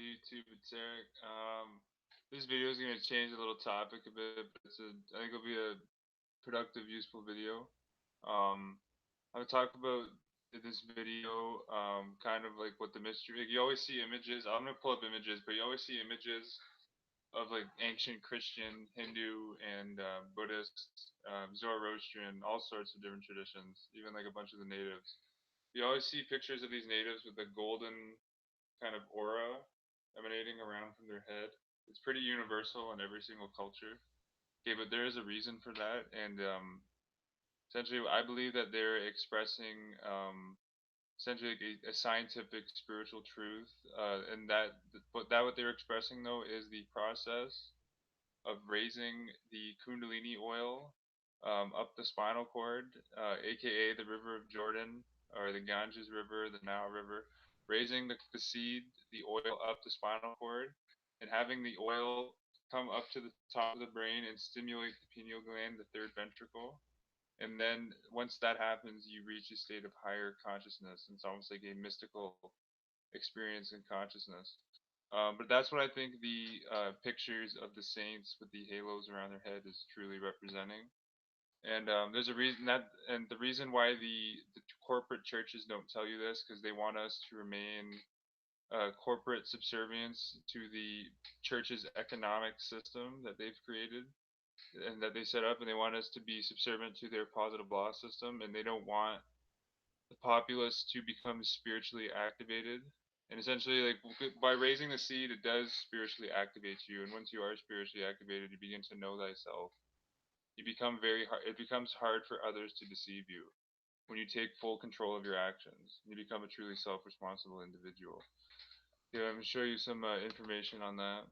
YouTube, it's Eric. This video is going to change the little topic a bit, but I think it'll be a productive, useful video. I'm gonna talk about in this video, kind of like what the mystery. Like you always see images. I'm gonna pull up images, but you always see images of like ancient Christian, Hindu, and Buddhist, Zoroastrian, all sorts of different traditions. Even like a bunch of the natives. You always see pictures of these natives with a golden kind of aura emanating around from their head. It's pretty universal in every single culture. Okay, but there is a reason for that, and essentially, I believe that they're expressing essentially like a scientific spiritual truth, and what they're expressing though is the process of raising the Kundalini oil up the spinal cord, aka the River of Jordan or the Ganges River, the Nile River, raising the seed, the oil up the spinal cord, and having the oil come up to the top of the brain and stimulate the pineal gland, the third ventricle. And then once that happens, you reach a state of higher consciousness. It's almost like a mystical experience in consciousness. But that's what I think the pictures of the saints with the halos around their head is truly representing. And there's a reason that, and the reason why the corporate churches don't tell you this, because they want us to remain corporate subservience to the church's economic system that they've created and that they set up, and they want us to be subservient to their positive law system, and they don't want the populace to become spiritually activated. And essentially, like by raising the seed, it does spiritually activate you. And once you are spiritually activated, you begin to know thyself. You become very hard. It becomes hard for others to deceive you when you take full control of your actions. You become a truly self-responsible individual. Yeah, I'm gonna show you some information on that.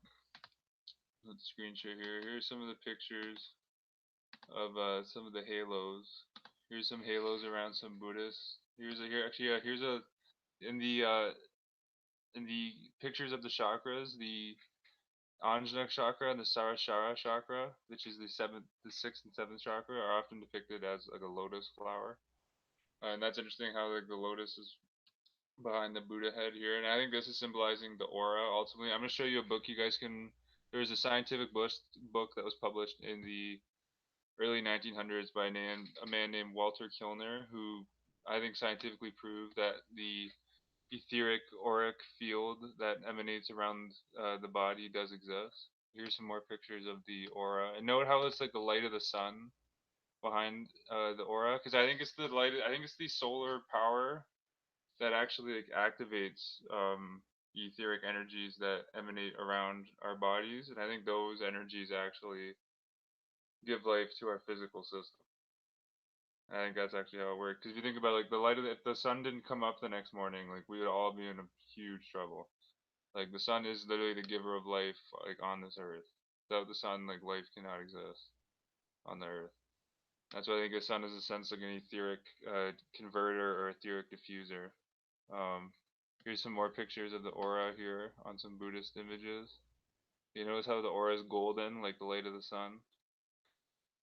Let's screen share here. Here's some of the pictures of some of the halos. Here's some halos around some Buddhists. Here's a in the pictures of the chakras, the Anjana chakra and the Sarashara chakra, which is the sixth and seventh chakra, are often depicted as like a lotus flower. And that's interesting how like the lotus is behind the Buddha head here, and I think this is symbolizing the aura. Ultimately, I'm gonna show you a book you guys can. There's a scientific book that was published in the early 1900s by a man named Walter Kilner, who I think scientifically proved that the etheric auric field that emanates around the body does exist. Here's some more pictures of the aura, and note how it's like the light of the sun behind the aura, because I think it's the light. I think it's the solar power that actually like activates etheric energies that emanate around our bodies, and I think those energies actually give life to our physical system. I think that's actually how it works. Because if you think about like the light of if the sun didn't come up the next morning, like we would all be in a huge trouble. Like the sun is literally the giver of life, like on this earth. Without the sun, like life cannot exist on the earth. That's why I think the sun is a sense like an etheric converter or etheric diffuser. Um, Here's some more pictures of the aura here on some Buddhist images. You notice how the aura is golden, like the light of the sun.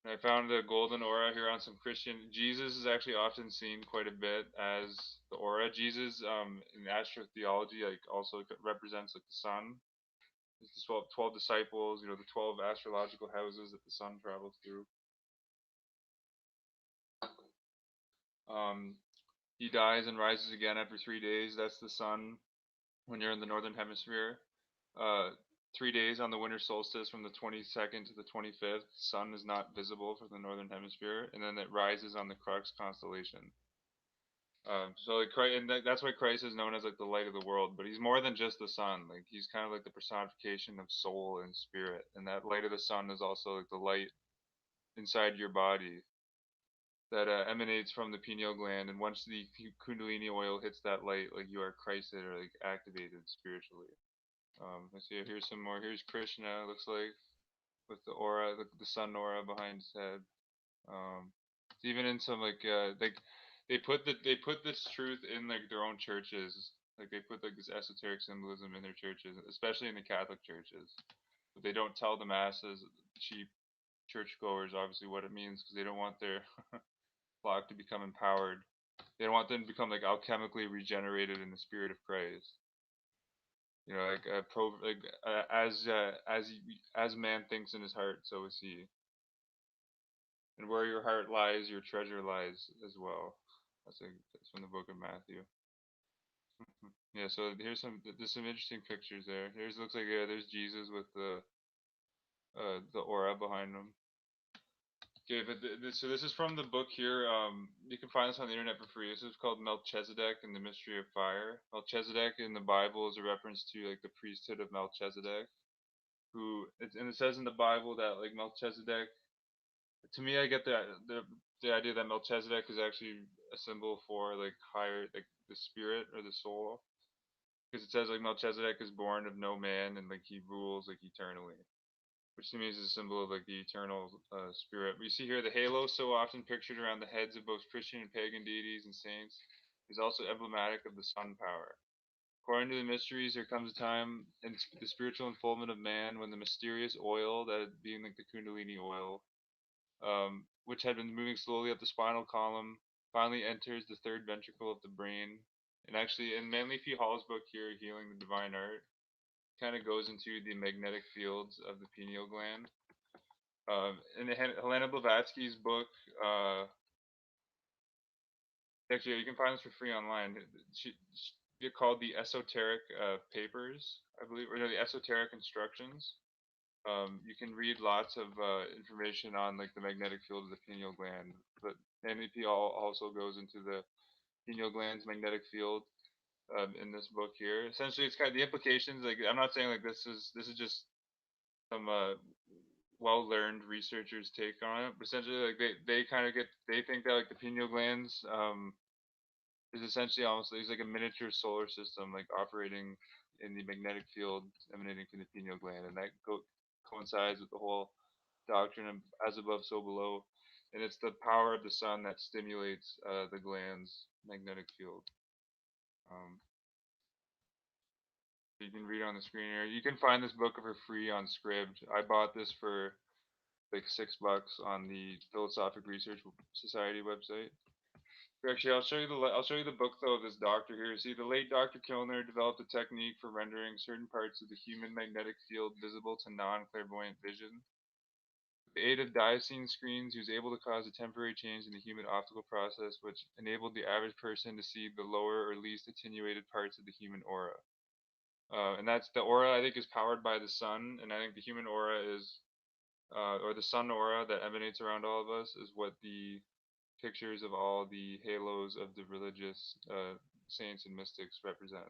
And I found the golden aura here on some Christian. Jesus is actually often seen quite a bit as the aura. Jesus, in astrotheology, like also represents like the sun. It's the 12 disciples, you know, the 12 astrological houses that the sun travels through. Um, he dies and rises again after 3 days. That's the sun when you're in the northern hemisphere. Uh, 3 days on the winter solstice from the 22nd to the 25th, sun is not visible from the northern hemisphere, and then it rises on the Crux constellation. So like and that's why Christ is known as like the light of the world, but he's more than just the sun. Like he's kind of like the personification of soul and spirit, and that light of the sun is also like the light inside your body that emanates from the pineal gland. And once the Kundalini oil hits that light, like you are Christed or like activated spiritually. Let's see. Here's some more. Here's Krishna. Looks like with the aura, the sun aura behind his head. Even in some like they put this truth in like their own churches. Like they put like this esoteric symbolism in their churches, especially in the Catholic churches. But they don't tell the masses, cheap churchgoers, obviously what it means because they don't want their flock to become empowered. They don't want them to become like alchemically regenerated in the spirit of Christ. like as man thinks in his heart, so is he. And where your heart lies, your treasure lies as well. That's from the book of Matthew. Yeah, so there's some interesting pictures there. Here's looks like there's Jesus with the aura behind him. Okay, but so this is from the book here. You can find this on the internet for free. This is called Melchizedek and the Mystery of Fire. Melchizedek in the Bible is a reference to like the priesthood of Melchizedek, and it says in the Bible that like Melchizedek. To me, I get the idea that Melchizedek is actually a symbol for like higher like the spirit or the soul, because it says like Melchizedek is born of no man and like he rules like eternally, which to me is a symbol of like the eternal spirit. We see here the halo, so often pictured around the heads of both Christian and pagan deities and saints, is also emblematic of the sun power. According to the mysteries, there comes a time in the spiritual unfoldment of man when the mysterious oil, that being like the Kundalini oil, which had been moving slowly up the spinal column, finally enters the third ventricle of the brain. And actually, in Manly P. Hall's book here, Healing the Divine Art, kind of goes into the magnetic fields of the pineal gland. In Helena Blavatsky's book, actually, you can find this for free online. They're called the Esoteric Papers, I believe, or no, the Esoteric Instructions. You can read lots of information on like the magnetic field of the pineal gland, but NEP also goes into the pineal gland's magnetic field in this book here. Essentially, it's kind of the implications. Like, I'm not saying like this is just some well learned researchers' take on it, but essentially like they kind of they think that like the pineal glands is essentially almost it's like a miniature solar system like operating in the magnetic field emanating from the pineal gland, and that coincides with the whole doctrine of as above, so below. And it's the power of the sun that stimulates the gland's magnetic field. You can read on the screen here. You can find this book for free on Scribd. I bought this for like $6 on the Philosophic Research Society website. Actually, I'll show you the book though of this doctor here. See, the late Dr. Kilner developed a technique for rendering certain parts of the human magnetic field visible to non-clairvoyant vision. With the aid of dioxine screens, he was able to cause a temporary change in the human optical process, which enabled the average person to see the lower or least attenuated parts of the human aura. And that's the aura, I think, is powered by the sun, and I think the human aura is, or the sun aura that emanates around all of us, is what the pictures of all the halos of the religious saints and mystics represent.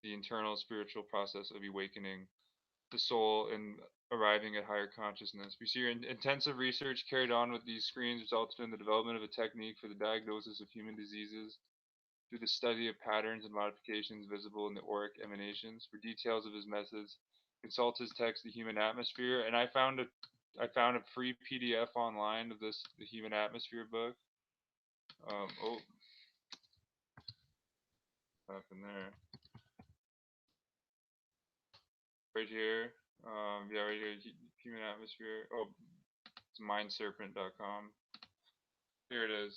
The internal spiritual process of awakening the soul and arriving at higher consciousness. We see intensive research carried on with these screens resulted in the development of a technique for the diagnosis of human diseases through the study of patterns and modifications visible in the auric emanations. For details of his methods, consult his text, The Human Atmosphere, and I found a free PDF online of the Human Atmosphere book. Oh, what happened there? Right here. Yeah, right here. Human Atmosphere. Oh, it's mindserpent.com. Here it is.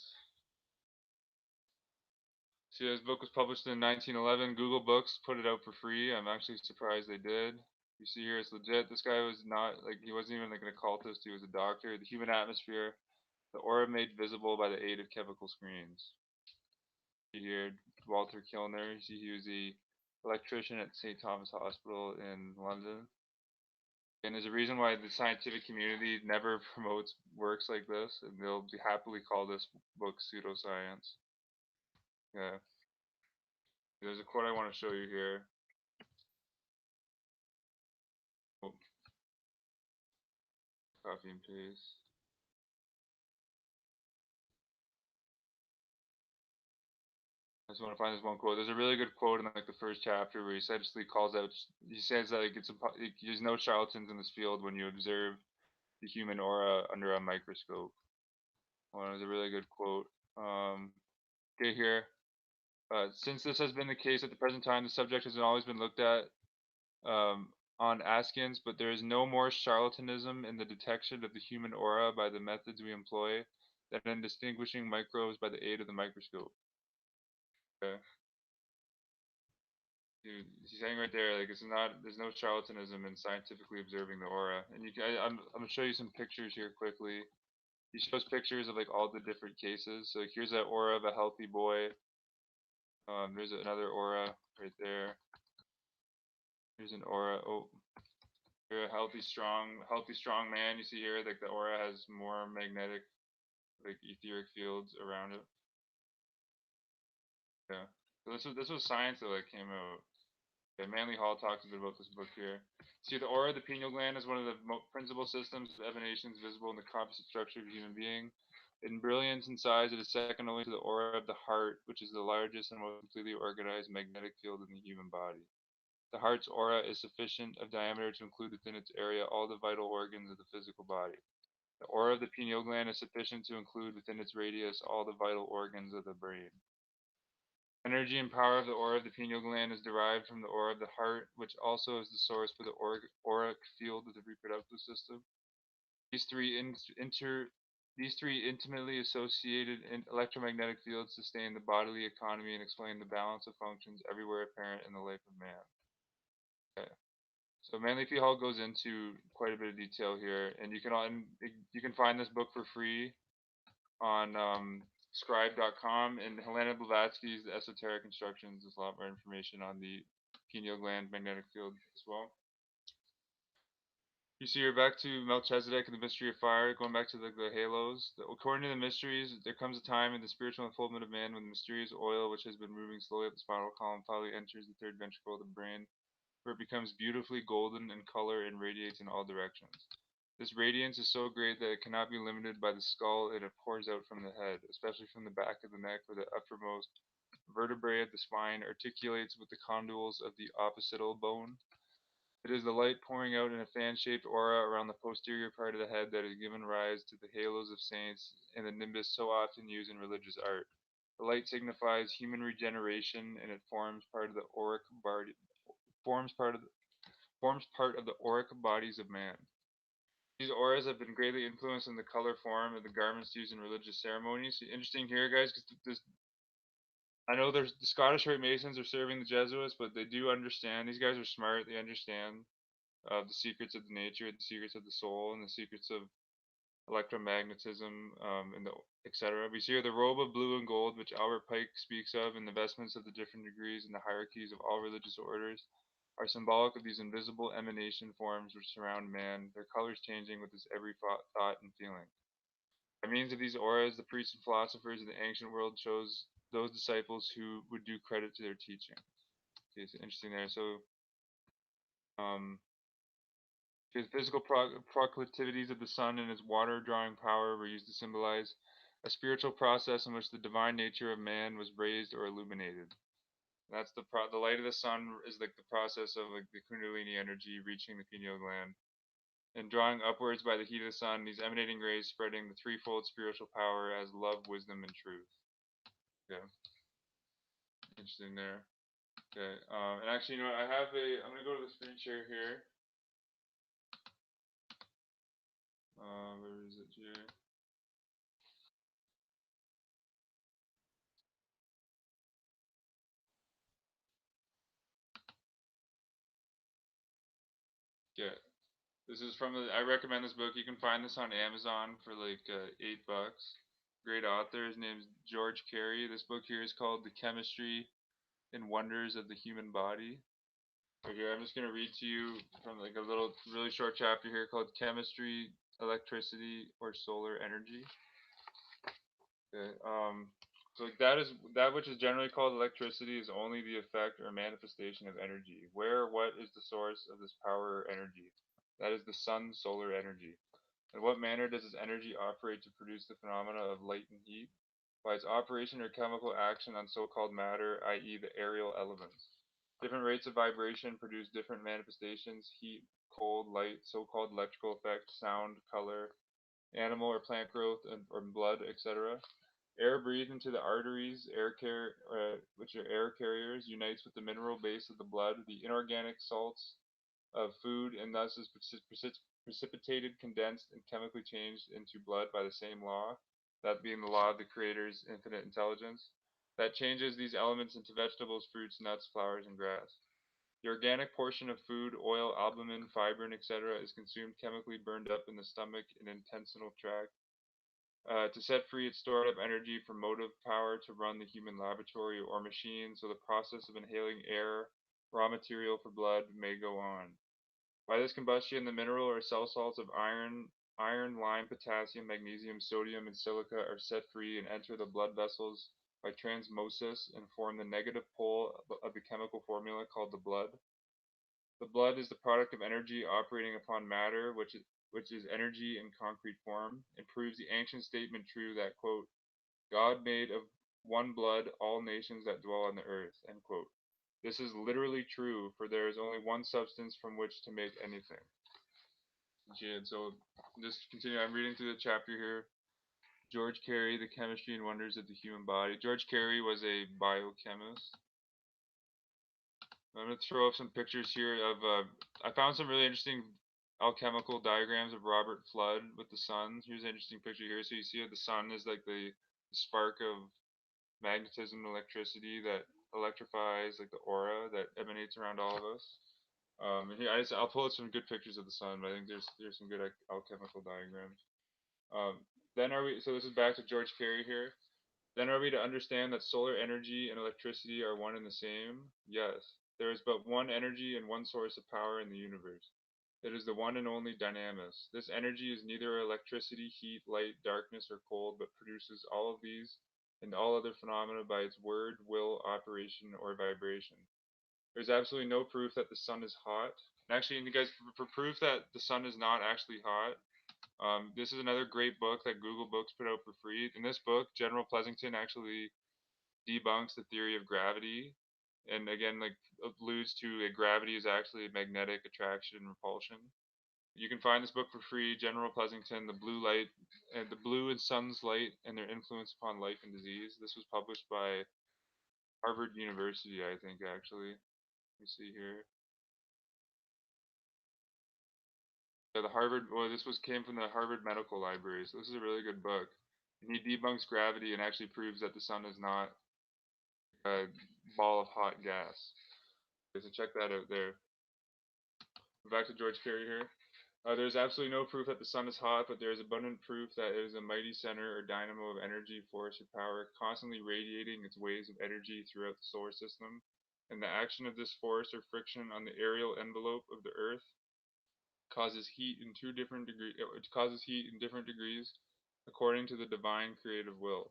See, this book was published in 1911. Google Books put it out for free. I'm actually surprised they did. You see here, it's legit. This guy was not, like, he wasn't even like an occultist. He was a doctor. The Human Atmosphere, the aura made visible by the aid of chemical screens. You hear Walter Kilner. You see, he was the electrician at St. Thomas Hospital in London. And there's a reason why the scientific community never promotes works like this, and they'll happily call this book pseudoscience. Yeah. There's a quote I want to show you here. Oh, copy and paste. I just want to find this one quote. There's a really good quote in like the first chapter where he essentially calls out. He says that like there's no charlatans in this field when you observe the human aura under a microscope. One is a really good quote. Okay, here. Since this has been the case at the present time, the subject has always been looked at on Askins, but there is no more charlatanism in the detection of the human aura by the methods we employ than in distinguishing microbes by the aid of the microscope. Okay. Dude, he's saying right there, like it's not. There's no charlatanism in scientifically observing the aura. And you can, I'm gonna show you some pictures here quickly. He shows pictures of like all the different cases. So like, here's that aura of a healthy boy. There's another aura right there. Here's an aura. Oh, you're a healthy, strong man. You see here, like the aura has more magnetic, like etheric fields around it. Yeah. So this was science that like came out. Yeah, Manly Hall talks a bit about this book here. See, the aura of the pineal gland is one of the principal systems of emanations visible in the composite structure of a human being. In brilliance and size, it is second only to the aura of the heart, which is the largest and most completely organized magnetic field in the human body. The heart's aura is sufficient of diameter to include within its area all the vital organs of the physical body. The aura of the pineal gland is sufficient to include within its radius all the vital organs of the brain. Energy and power of the aura of the pineal gland is derived from the aura of the heart, which also is the source for the auric field of the reproductive system. These three these three intimately associated electromagnetic fields sustain the bodily economy and explain the balance of functions everywhere apparent in the life of man. Okay. So Manly P. Hall goes into quite a bit of detail here, and you can find this book for free on scribe.com, and Helena Blavatsky's The Esoteric Instructions. There's a lot more information on the pineal gland magnetic field as well. You see, you're back to Melchizedek and the mystery of fire, going back to the halos. According to the mysteries, there comes a time in the spiritual unfoldment of man when the mysterious oil, which has been moving slowly up the spinal column, finally enters the third ventricle of the brain, where it becomes beautifully golden in color and radiates in all directions. This radiance is so great that it cannot be limited by the skull, and it pours out from the head, especially from the back of the neck, where the uppermost vertebrae of the spine articulates with the condyles of the occipital bone. It is the light pouring out in a fan-shaped aura around the posterior part of the head that has given rise to the halos of saints and the nimbus so often used in religious art. The light signifies human regeneration, and it forms part of the forms part of the, forms part of the auric bodies of man. These auras have been greatly influenced in the color form of the garments used in religious ceremonies. So interesting here, guys, because this I know there's the Scottish Rite Masons are serving the Jesuits, but they do understand. These guys are smart. They understand the secrets of the nature, the secrets of the soul, and the secrets of electromagnetism, and the etc. We see here the robe of blue and gold, which Albert Pike speaks of, and the vestments of the different degrees and the hierarchies of all religious orders, are symbolic of these invisible emanation forms which surround man, their colors changing with his every thought and feeling. By means of these auras, the priests and philosophers of the ancient world chose those disciples who would do credit to their teaching. Okay, so interesting there. So, um, the physical proclivities of the sun and its water drawing power were used to symbolize a spiritual process in which the divine nature of man was raised or illuminated. That's the light of the sun is like the process of like the kundalini energy reaching the pineal gland and drawing upwards by the heat of the sun, these emanating rays spreading the threefold spiritual power as love, wisdom, and truth. Yeah, interesting there. Okay, and actually, you know, I'm gonna go to the screen share here. Where is it here? Yeah, this is from I recommend this book. You can find this on Amazon for like $8. Great author. His name's George Carey. This book here is called The Chemistry and Wonders of the Human Body. So here, I'm just gonna read to you from like a little, really short chapter here called Chemistry, Electricity, or Solar Energy. Okay. So like that which is generally called electricity is only the effect or manifestation of energy. Where, what is the source of this power or energy? That is the sun's solar energy. In what manner does this energy operate to produce the phenomena of light and heat? By its operation or chemical action on so-called matter, i.e. the aerial elements. Different rates of vibration produce different manifestations: heat, cold, light, so-called electrical effect, sound, color, animal or plant growth, or blood, etc. Air breathed into the arteries, which are air carriers, unites with the mineral base of the blood, the inorganic salts of food, and thus is precipitated, condensed, and chemically changed into blood by the same law, that being the law of the Creator's infinite intelligence, that changes these elements into vegetables, fruits, nuts, flowers, and grass. The organic portion of food, oil, albumin, fibrin, etc., is consumed chemically burned up in the stomach and intestinal tract. To set free its stored up energy for motive power to run the human laboratory or machine, so the process of inhaling air, raw material for blood, may go on. By this combustion, the mineral or cell salts of iron, lime, potassium, magnesium, sodium, and silica are set free and enter the blood vessels by transmosis and form the negative pole of the chemical formula called the blood. The blood is the product of energy operating upon matter, which is energy in concrete form, and proves the ancient statement true that, quote, God made of one blood all nations that dwell on the earth, end quote. This is literally true, for there is only one substance from which to make anything. Okay, and so just continue. I'm reading through the chapter here. George Carey, The Chemistry and Wonders of the Human Body. George Carey was a biochemist. I'm going to throw up some pictures here of, I found some really interesting alchemical diagrams of Robert Flood with the sun. Here's an interesting picture here. So you see how the sun is like the spark of magnetism and electricity that electrifies like the aura that emanates around all of us. And here, I'll pull out some good pictures of the sun, but I think there's some good alchemical diagrams. Then are we, so this is back to George Carey here. Then are we to understand that solar energy and electricity are one and the same? Yes. There is but one energy and one source of power in the universe. It is the one and only dynamis. This energy is neither electricity, heat, light, darkness, or cold, but produces all of these and all other phenomena by its word, will, operation, or vibration. There's absolutely no proof that the sun is hot. And actually, you guys, for proof that the sun is not actually hot, this is another great book that Google Books put out for free. In this book, General Pleasonton actually debunks the theory of gravity, and again, like alludes to gravity is actually magnetic attraction and repulsion. You can find this book for free, General Pleasonton, the blue and sun's light and their influence upon life and disease. This was published by Harvard University, I think, actually. Let me see here. Yeah, the Harvard. Well, this was came from the Harvard Medical Library, so this is a really good book. And he debunks gravity and actually proves that the sun is not a ball of hot gas. Okay, so check that out there. Back to George Carey here. There is absolutely no proof that the sun is hot, but there is abundant proof that it is a mighty center or dynamo of energy, force, or power, constantly radiating its waves of energy throughout the solar system. And the action of this force or friction on the aerial envelope of the Earth causes heat in different degrees according to the divine creative will.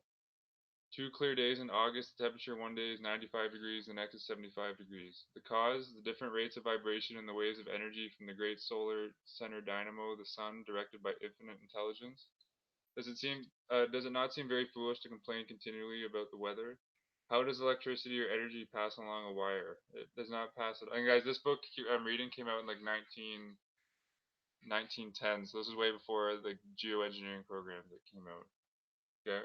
2 clear days in August, the temperature one day is 95 degrees, the next is 75 degrees. The cause, the different rates of vibration and the waves of energy from the great solar center dynamo, the sun, directed by infinite intelligence. Does it not seem very foolish to complain continually about the weather? How does electricity or energy pass along a wire? It does not pass it. And guys, this book I'm reading came out in like 1910, so this is way before the geoengineering program that came out. Okay.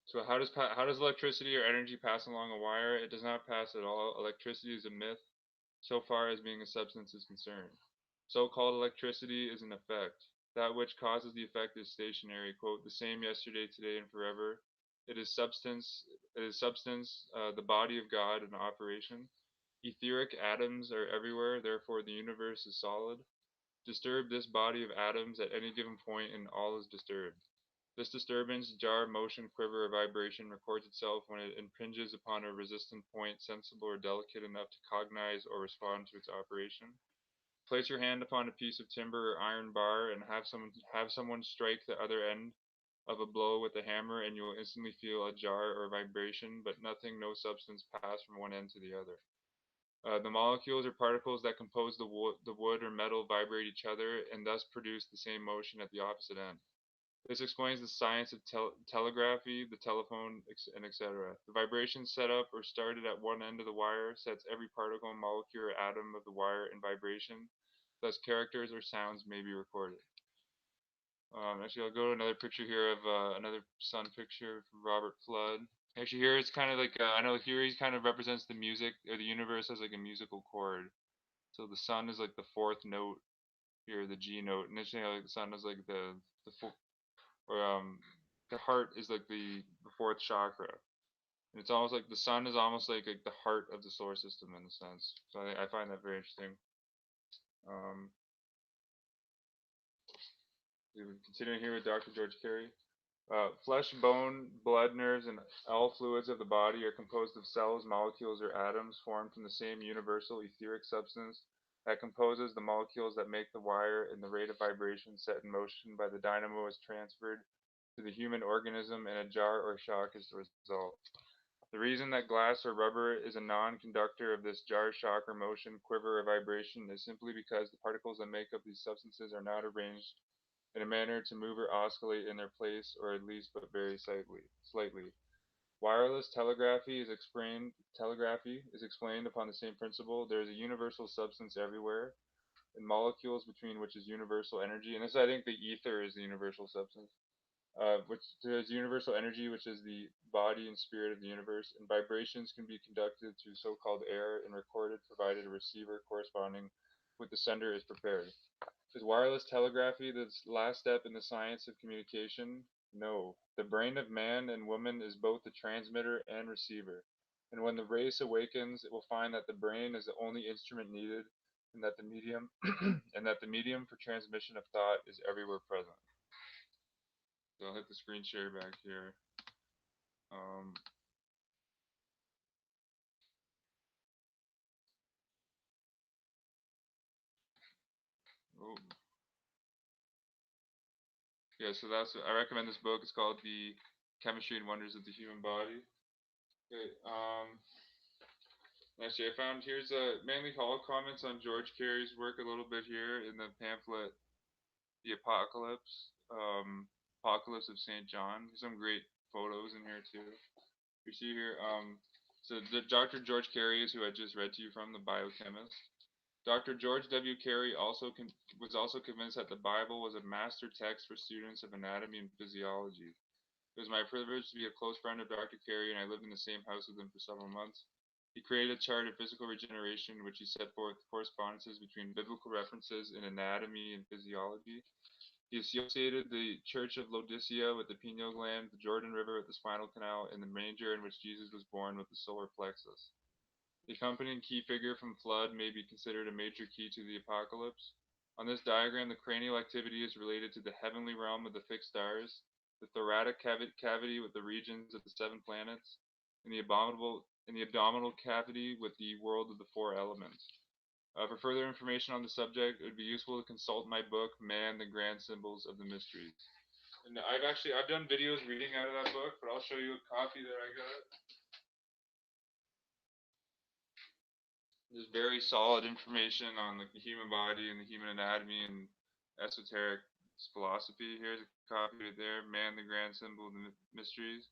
So how does electricity or energy pass along a wire? It does not pass at all. Electricity is a myth, so far as being a substance is concerned. So-called electricity is an effect. That which causes the effect is stationary. Quote, the same yesterday, today, and forever. It is substance. The body of God in operation. Etheric atoms are everywhere. Therefore, the universe is solid. Disturb this body of atoms at any given point, and all is disturbed. This disturbance, jar, motion, quiver, or vibration records itself when it impinges upon a resistant point sensible or delicate enough to cognize or respond to its operation. Place your hand upon a piece of timber or iron bar and have someone strike the other end of a blow with a hammer, and you will instantly feel a jar or vibration, but nothing, no substance pass from one end to the other. The molecules or particles that compose the wood or metal vibrate each other and thus produce the same motion at the opposite end. This explains the science of telegraphy, the telephone, and etc. The vibration set up or started at one end of the wire sets every particle, molecule, or atom of the wire in vibration. Thus, characters or sounds may be recorded. Actually, I'll go to another picture here of another sun picture from Robert Flood. Actually, here it's kind of like I know here he kind of represents the music or the universe as like a musical chord. So the sun is like the fourth note here, the G note. Initially, like the sun is like the or the heart is like the fourth chakra. And it's almost like the sun is almost like the heart of the solar system in a sense. So I find that very interesting. Um, Continuing here with Dr. George Carey. Flesh, bone, blood, nerves, and all fluids of the body are composed of cells, molecules, or atoms formed from the same universal etheric substance that composes the molecules that make the wire, and the rate of vibration set in motion by the dynamo is transferred to the human organism, and a jar or shock is the result. The reason that glass or rubber is a non-conductor of this jar, shock, or motion, quiver, or vibration is simply because the particles that make up these substances are not arranged in a manner to move or oscillate in their place, or at least but very slightly. Wireless telegraphy is explained upon the same principle. There is a universal substance everywhere, and molecules between which is universal energy. And this, I think, the ether is the universal substance, which is universal energy, which is the body and spirit of the universe. And vibrations can be conducted through so-called air and recorded, provided a receiver corresponding with the sender is prepared. Is wireless telegraphy the last step in the science of communication? No. The brain of man and woman is both the transmitter and receiver. And when the race awakens, it will find that the brain is the only instrument needed, and that the medium and that the medium for transmission of thought is everywhere present. So I'll hit the screen share back here. Um, oh. Yeah, so I recommend this book. It's called The Chemistry and Wonders of the Human Body. Okay, actually, I found here's Manly Hall comments on George Carey's work a little bit here in the pamphlet, The Apocalypse of St. John. There's some great photos in here too. You see here, so the Dr. George Carey is who I just read to you from, the biochemist. Dr. George W. Carey was also convinced that the Bible was a master text for students of anatomy and physiology. It was my privilege to be a close friend of Dr. Carey, and I lived in the same house with him for several months. He created a chart of physical regeneration in which he set forth correspondences between biblical references in anatomy and physiology. He associated the Church of Laodicea with the pineal gland, the Jordan River with the spinal canal, and the manger in which Jesus was born with the solar plexus. The accompanying key figure from Flood may be considered a major key to the apocalypse. On this diagram, the cranial activity is related to the heavenly realm of the fixed stars, the thoracic cavity with the regions of the seven planets, and the abdominal cavity with the world of the four elements. For further information on the subject, it would be useful to consult my book, Man, the Grand Symbols of the Mysteries. And I've done videos reading out of that book, but I'll show you a copy that I got. There's very solid information on like the human body and the human anatomy and esoteric philosophy. Here's a copy right there, Man, the Grand Symbol of the Mysteries.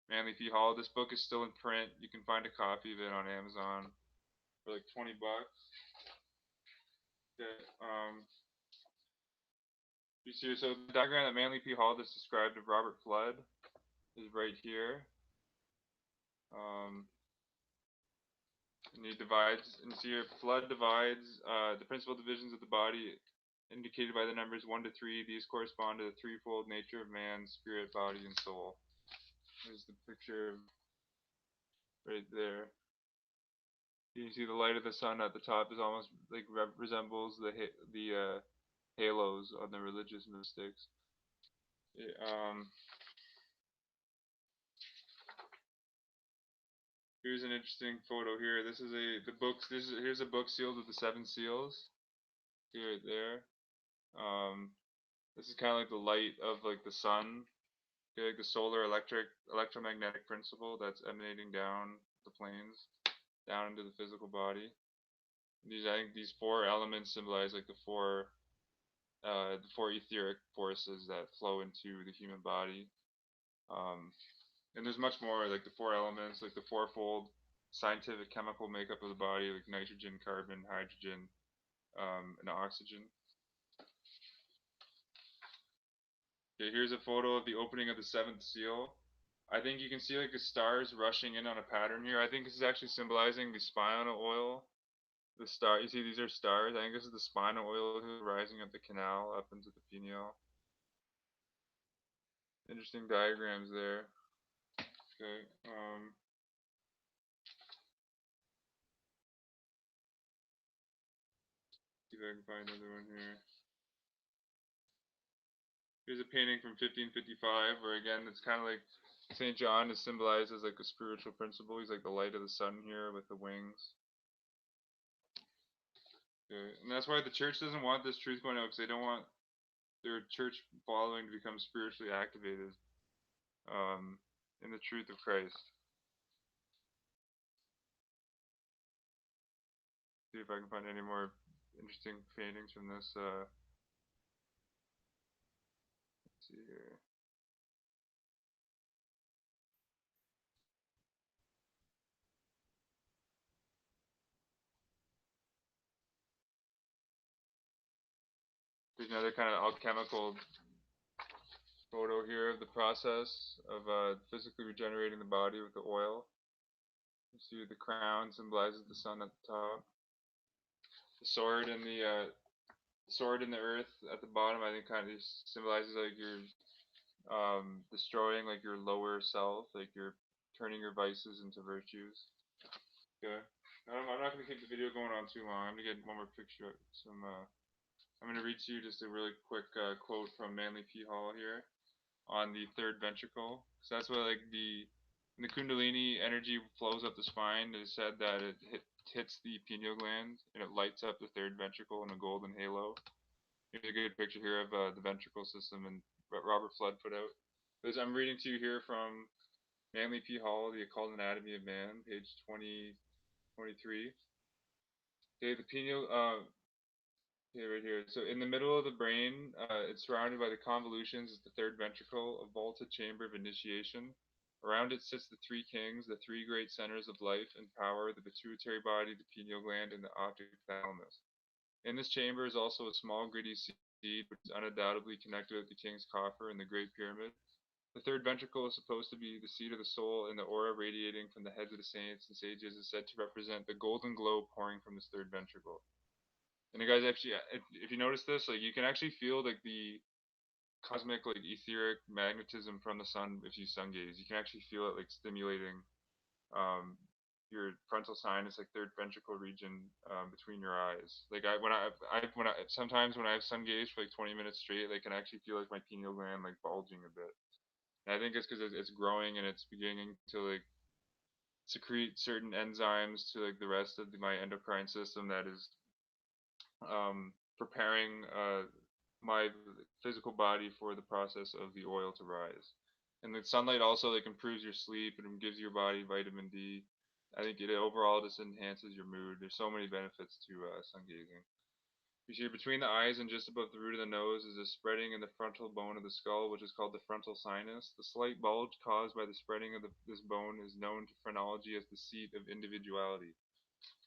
Manly P. Hall. This book is still in print. You can find a copy of it on Amazon for like $20. Okay. You see, so the diagram that Manly P. Hall just described of Robert Flood is right here. And he divides, and see here, Flood divides the principal divisions of the body indicated by the numbers 1 to 3. These correspond to the threefold nature of man, spirit, body, and soul. There's the picture right there. You can see the light of the sun at the top is almost like resembles the halos on the religious mystics. Here's an interesting photo here. This is here's a book sealed with the 7 seals. See right there. This is kind of like the light of like the sun. Okay, like the solar electromagnetic principle that's emanating down the planes, down into the physical body. I think these 4 elements symbolize like the four etheric forces that flow into the human body. And there's much more, like the 4 elements, like the fourfold scientific chemical makeup of the body, like nitrogen, carbon, hydrogen, and oxygen. Okay, here's a photo of the opening of the 7th seal. I think you can see like the stars rushing in on a pattern here. I think this is actually symbolizing the spinal oil. The star, you see these are stars. I think this is the spinal oil rising up the canal up into the pineal. Interesting diagrams there. Okay. if I can find another one here. Here's a painting from 1555 where again it's kind of like St. John is symbolized as like a spiritual principle. He's like the light of the sun here with the wings. Okay. And that's why the church doesn't want this truth going out, because they don't want their church following to become spiritually activated in the truth of Christ. See if I can find any more interesting paintings from this. Let's see here. There's another kind of alchemical photo here of the process of physically regenerating the body with the oil. You see the crown symbolizes the sun at the top. The sword and the earth at the bottom, I think, kind of symbolizes like you're destroying like your lower self, like you're turning your vices into virtues. Okay. I'm not going to keep the video going on too long. I'm going to get one more picture. I'm going to read to you just a really quick quote from Manly P. Hall here on the third ventricle. So that's what like when the Kundalini energy flows up the spine. It is said that it hits the pineal gland and it lights up the third ventricle in a golden halo. Here's a good picture here of the ventricle system and Robert Flood put out. I'm reading to you here from Manly P. Hall, The Occult Anatomy of Man, page 2023. Okay, the pineal, okay, right here. So in the middle of the brain, it's surrounded by the convolutions, is the third ventricle, a vaulted chamber of initiation. Around it sits the three kings, the three great centers of life and power, the pituitary body, the pineal gland, and the optic thalamus. In this chamber is also a small gritty seed, which is undoubtedly connected with the king's coffer in the Great Pyramid. The third ventricle is supposed to be the seat of the soul, and the aura radiating from the heads of the saints and sages is said to represent the golden glow pouring from this third ventricle. And you guys actually, if you notice this, like you can actually feel like the cosmic, like etheric magnetism from the sun if you sun gaze. You can actually feel it like stimulating your frontal sinus, like third ventricle region between your eyes. Like sometimes when I have sun gaze for like 20 minutes straight, I can actually feel like my pineal gland like bulging a bit. And I think it's because it's growing and it's beginning to like secrete certain enzymes to like the rest of my endocrine system that is preparing my physical body for the process of the oil to rise. And the sunlight also like improves your sleep and gives your body vitamin D. I think it overall just enhances your mood. There's so many benefits to sun gazing. You see, between the eyes and just above the root of the nose is a spreading in the frontal bone of the skull, which is called the frontal sinus. The slight bulge caused by the spreading of this bone is known to phrenology as the seat of individuality.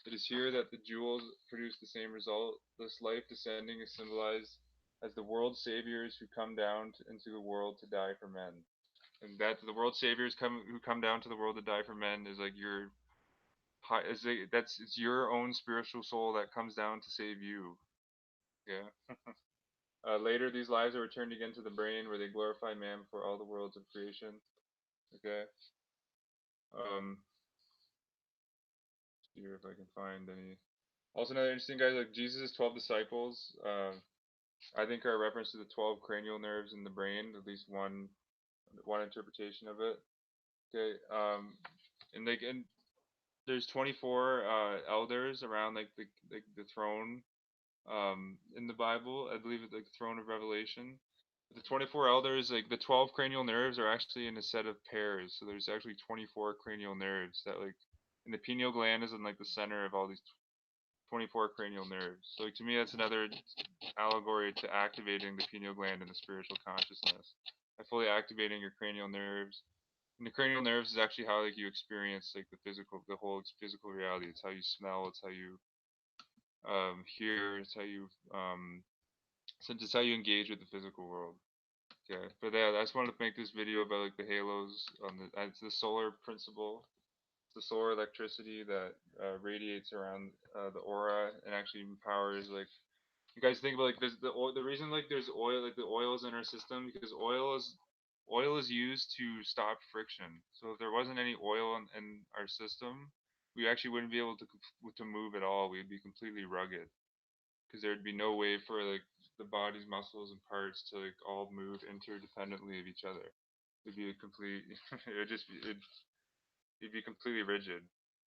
It is here that the jewels produce the same result. This life descending is symbolized as the world saviors who come down into the world to die for men. And that the world saviors who come down to the world to die for men is like it's your own spiritual soul that comes down to save you. Yeah. Later, these lives are returned again to the brain, where they glorify man before all the worlds of creation. Okay. See here if I can find any. Also, another interesting guy, like Jesus' 12 disciples. I think are a reference to the 12 cranial nerves in the brain. At least one interpretation of it. Okay. And there's 24 elders around like the throne in the Bible. I believe it's like the throne of Revelation. The 24 elders, like the 12 cranial nerves, are actually in a set of pairs. So there's actually 24 cranial nerves that like, and the pineal gland is in like the center of all these 24 cranial nerves. So like, to me, that's another allegory to activating the pineal gland in the spiritual consciousness. By fully activating your cranial nerves. And the cranial nerves is actually how like you experience like the whole physical reality. It's how you smell. It's how you hear. It's how you so just how you engage with the physical world. Okay, but yeah, I just wanted to make this video about like the halos on it's the solar principle. It's the solar electricity that radiates around the aura and actually empowers like you guys think about like the reason like there's oil like the oils in our system because oil is used to stop friction. So if there wasn't any oil in our system, we actually wouldn't be able to move at all. We'd be completely rugged. because there would be no way for like the body's muscles and parts to like all move interdependently of each other. It'd be a complete. It would just be. You'd be completely rigid.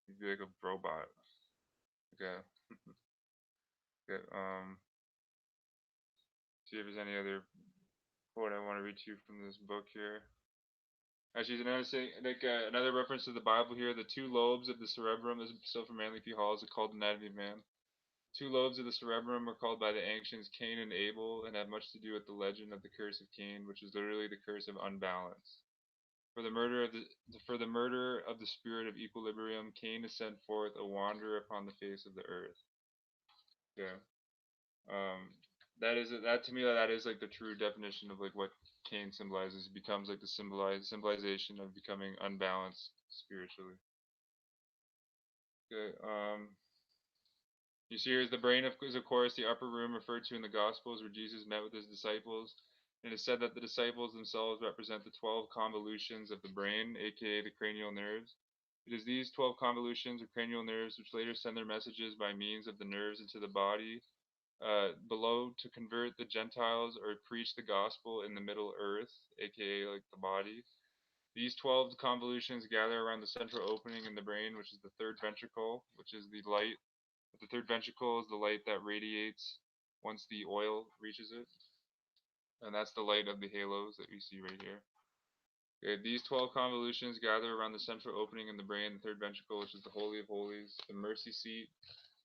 You'd be like a robot. Okay. Okay. See if there's any other quote I want to read to you from this book here. Actually, another thing, like another reference to the Bible here. The two lobes of the cerebrum, this is still from Manly P. Hall, is called Anatomy of Man. Two lobes of the cerebrum were called by the ancients Cain and Abel, and have much to do with the legend of the curse of Cain, which is literally the curse of unbalance. For the murder of the spirit of equilibrium, Cain is sent forth a wanderer upon the face of the earth. Yeah. That is that to me that is like the true definition of like what Cain symbolizes. It becomes like the symbolization of becoming unbalanced spiritually. Okay. You see here is the brain is of course the upper room referred to in the Gospels where Jesus met with his disciples. And it is said that the disciples themselves represent the 12 convolutions of the brain, aka the cranial nerves. It is these 12 convolutions or cranial nerves which later send their messages by means of the nerves into the body below to convert the Gentiles or preach the gospel in the middle earth, aka like the body. These 12 convolutions gather around the central opening in the brain, which is the third ventricle, which is the light. The third ventricle is the light that radiates once the oil reaches it, and that's the light of the halos that we see right here. Okay, these 12 convolutions gather around the central opening in the brain, the third ventricle, which is the Holy of Holies, the mercy seat,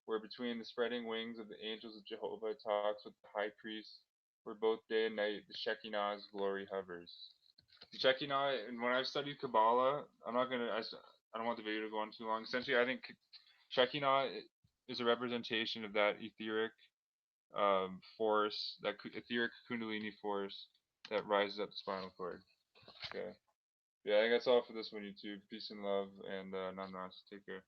where between the spreading wings of the angels of Jehovah talks with the high priest, where both day and night the Shekinah's glory hovers. The Shekinah, and when I've studied Kabbalah, I don't want the video to go on too long. Essentially, I think Shekinah is a representation of that etheric force, that etheric Kundalini force that rises up the spinal cord. Okay. Yeah, I think that's all for this one, YouTube. Peace and love, and namas. Take care.